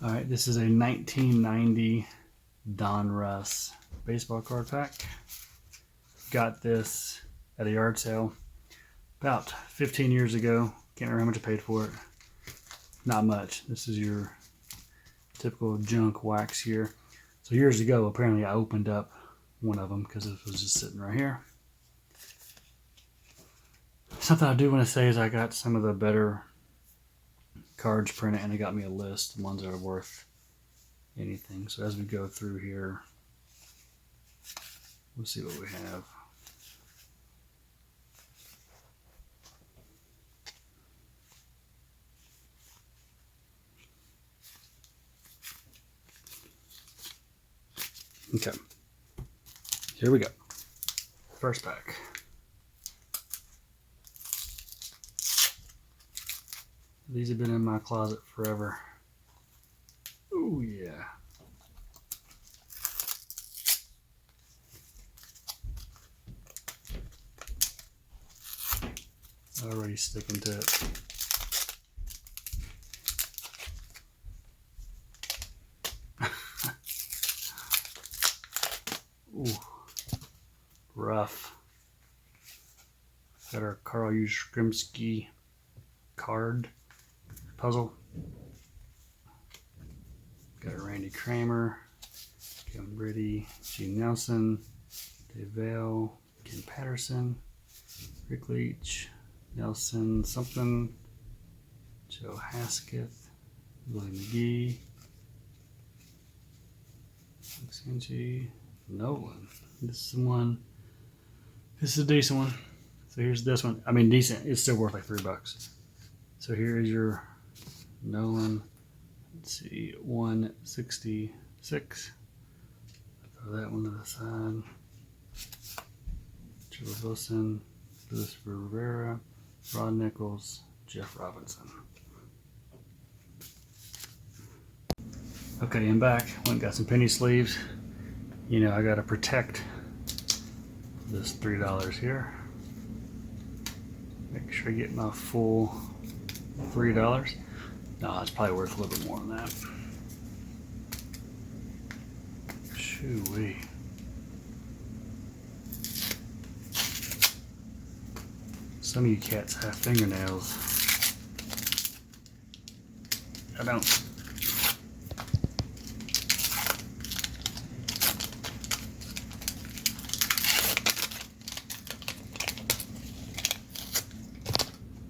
All right, this is a 1990 Donruss baseball card pack. Got this at a yard sale about 15 years ago. Can't remember how much I paid for it. Not much. This is your typical junk wax here. So years ago, apparently I opened up one of them because it was just sitting right here. Something I do want to say is I got some of the better cards printed, and they got me a list of ones that are worth anything. So as we go through here, we'll see what we have. Okay, here we go. First pack. These have been in my closet forever. Oh yeah. Already sticking to it. Ooh, rough. Got our Carl Yastrzemski card puzzle. Got a Randy Kramer, Kevin Brady, Gene Nelson, Dave Vale, Ken Patterson, Rick Leach, Nelson something, Joe Hasketh, Willie McGee, Sanji, Nolan. This is the one. This is a decent one. So here's this one. I mean, decent. It's still worth like $3. So here is your Nolan. Let's see, 166. Throw that one to the side. Joe Wilson, Luis Rivera, Ron Nichols, Jeff Robinson. Okay, I'm back. Went and got some penny sleeves. You know, I gotta protect this $3 here. Make sure I get my full $3. No, it's probably worth a little bit more than that. Shoo-wee. Some of you cats have fingernails. I don't.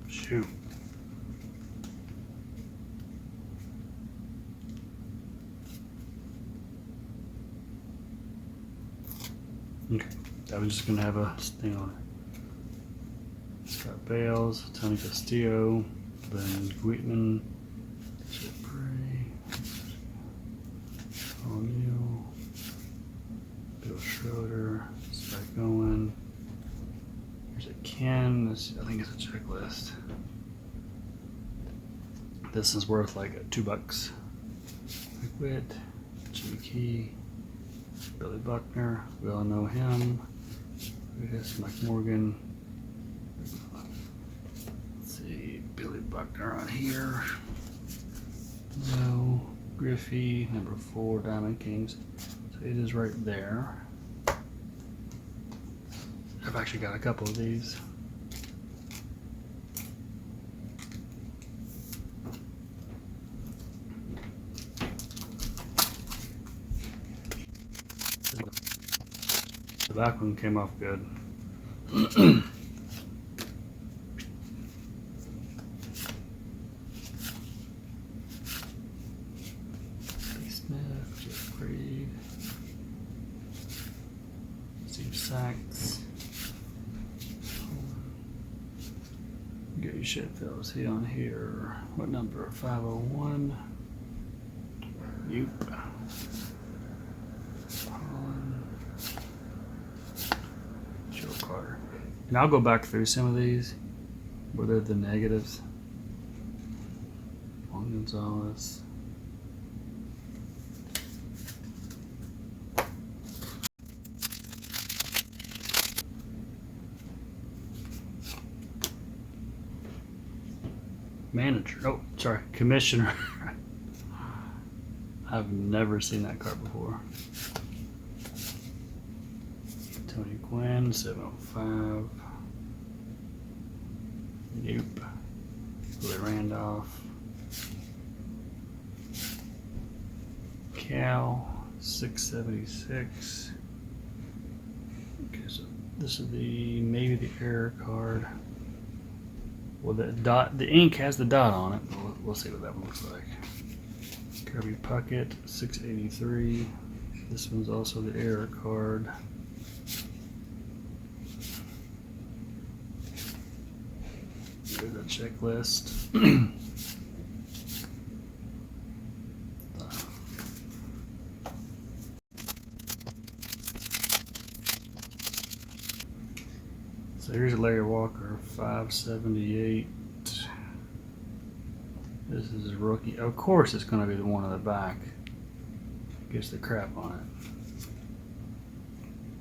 Shoot. Okay, I was just gonna have a thing on it. Scott Bales, Tony Castillo, Ben GWYNN, Chip Bray, O'Neill, Bill Schroeder, Spike Owen. Here's a Ken. This, I think it's a checklist. This is worth like $2. Liquid, Jimmy Key, Billy Buckner, we all know him. Lucas Mike Morgan. Let's see, Billy Buckner on here. No, GRIFFEY, number 4, Diamond Kings. So it is right there. I've actually got a couple of these. The back one came off good. Smith, Jeff Reed, Steve Sachs, Gary Sheffield. Is he on here? What number? 501. Yup. Joe Carter. And I'll go back through some of these where they're the negatives. Juan Gonzalez. Manager. Oh, sorry, commissioner. I've never seen that card before. Tony Gwynn, 705. Nope. Billy Randolph. Cal, 676. Okay, so this is the maybe the error card. Well, the ink has the dot on it. We'll see what that one looks like. Kirby Puckett, 683. This one's also the error card. There's a checklist. So here's Larry Walker, 578. This is his rookie. Of course it's going to be the one on the back. Gets the crap on it.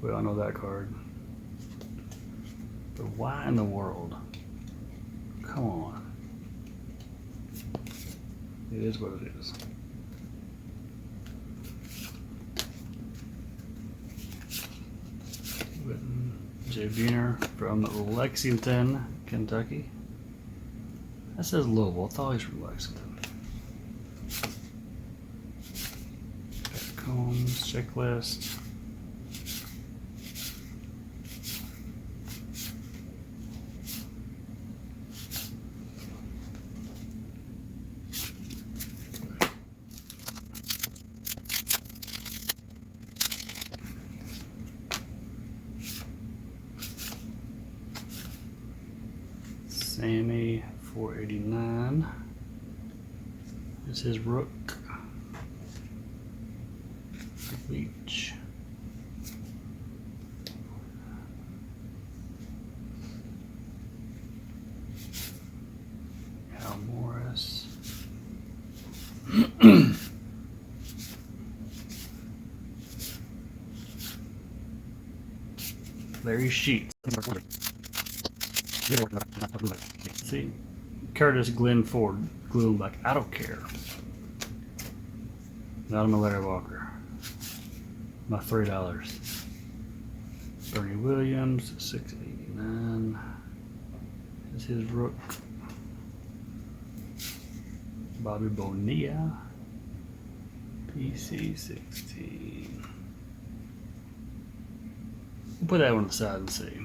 We all know that card. But why in the world? Come on. It is what it is. JUAN from Lexington, Kentucky. That says Louisville. I thought he's from Lexington. Combs, checklist. SAMMY, 489. This is Rook. Beach. Al Morris. Larry Sheets. See, Curtis Glenn Ford, glue like I don't care. Not on my Larry Walker. My $3. Bernie Williams, 689. This is his Rook. Bobby Bonilla, PC 16. We'll put that one aside and see.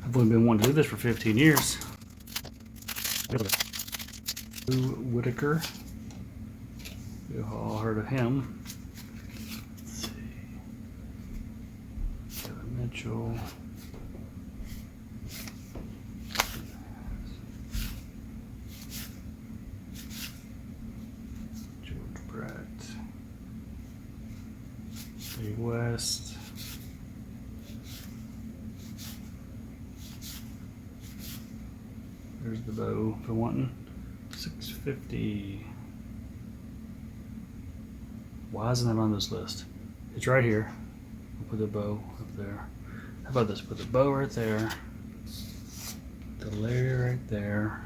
I've only been wanting to do this for 15 years. Whitaker. We've all heard of him. Let's see. Kevin Mitchell. George Brett. Dave West. There's the bow for wanting. 650. Why isn't that on this list? It's right here. We'll put the bow up there. How about this? Put the bow right there. The Larry right there.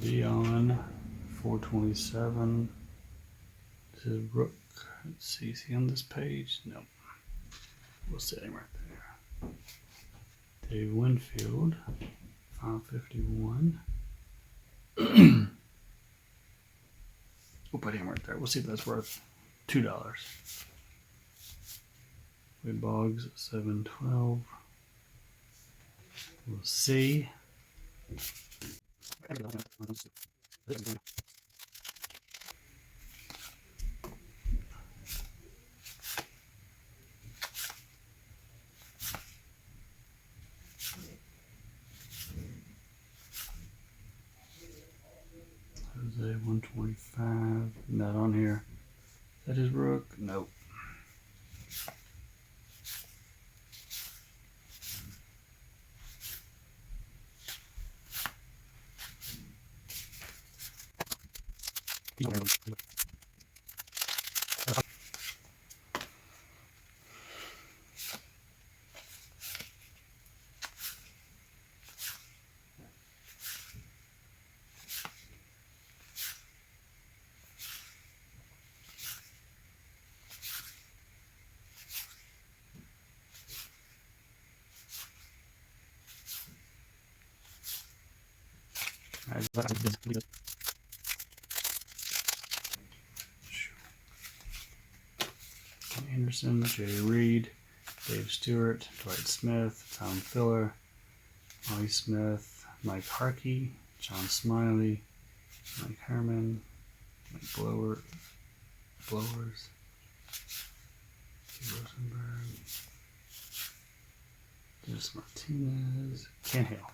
DEION, 427. This is Rook. Let's see, is he on this page? No. We'll set him right there. Dave Winfield, 551. We'll put him right there. We'll see if that's worth $2. Wade Boggs, 712. We'll see. Jose 125. Not on here. Is that his rook? Nope. Henderson, Jay Reed, Dave Stewart, Dwight Smith, Tom Filler, Molly Smith, Mike Harkey, John Smiley, Mike Herman, Mike Blowers, Rosenberg, Dennis Martinez, Ken Hale.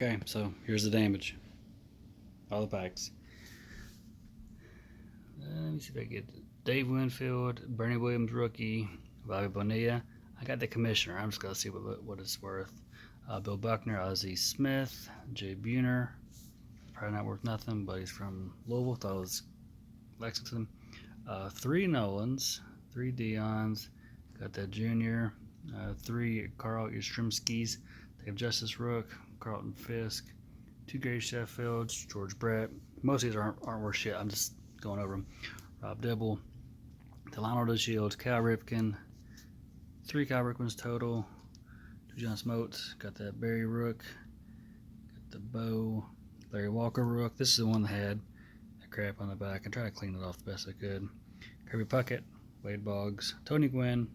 Okay, so here's the damage. All the packs. Let me see if I get Dave Winfield, Bernie Williams rookie, Bobby Bonilla. I got the commissioner. I'm just gonna see what it's worth. Bill Buckner, Ozzie Smith, Jay Buhner. Probably not worth nothing, but he's from Louisville. Thought it was Lexington. 3 Nolans, 3 Deions. Got that junior. 3 Carl Yastrzemskis. They have Justice Rook, Carlton Fisk, 2 Gary Sheffields, George Brett. Most of these aren't worth shit. I'm just going over them. Rob Dibble, Delano DeShields, Cal Ripken, 3 Cal Ripkens total, 2 John Smotes. Got that Barry Rook, got the Bo, Larry Walker Rook. This is the one that had that crap on the back. I tried to clean it off the best I could. Kirby Puckett, Wade Boggs, Tony Gwynn.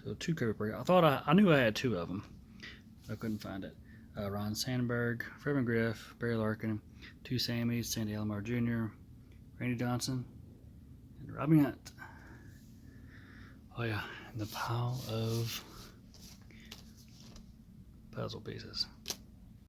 So 2 Kirby Puckett. I knew I had 2 of them. I couldn't find it. Ron Sandberg, Fred McGriff, Barry Larkin, 2 Sammys, Sandy Alomar Jr., Randy Johnson, and Robbie Hunt. Oh yeah, and the pile of puzzle pieces.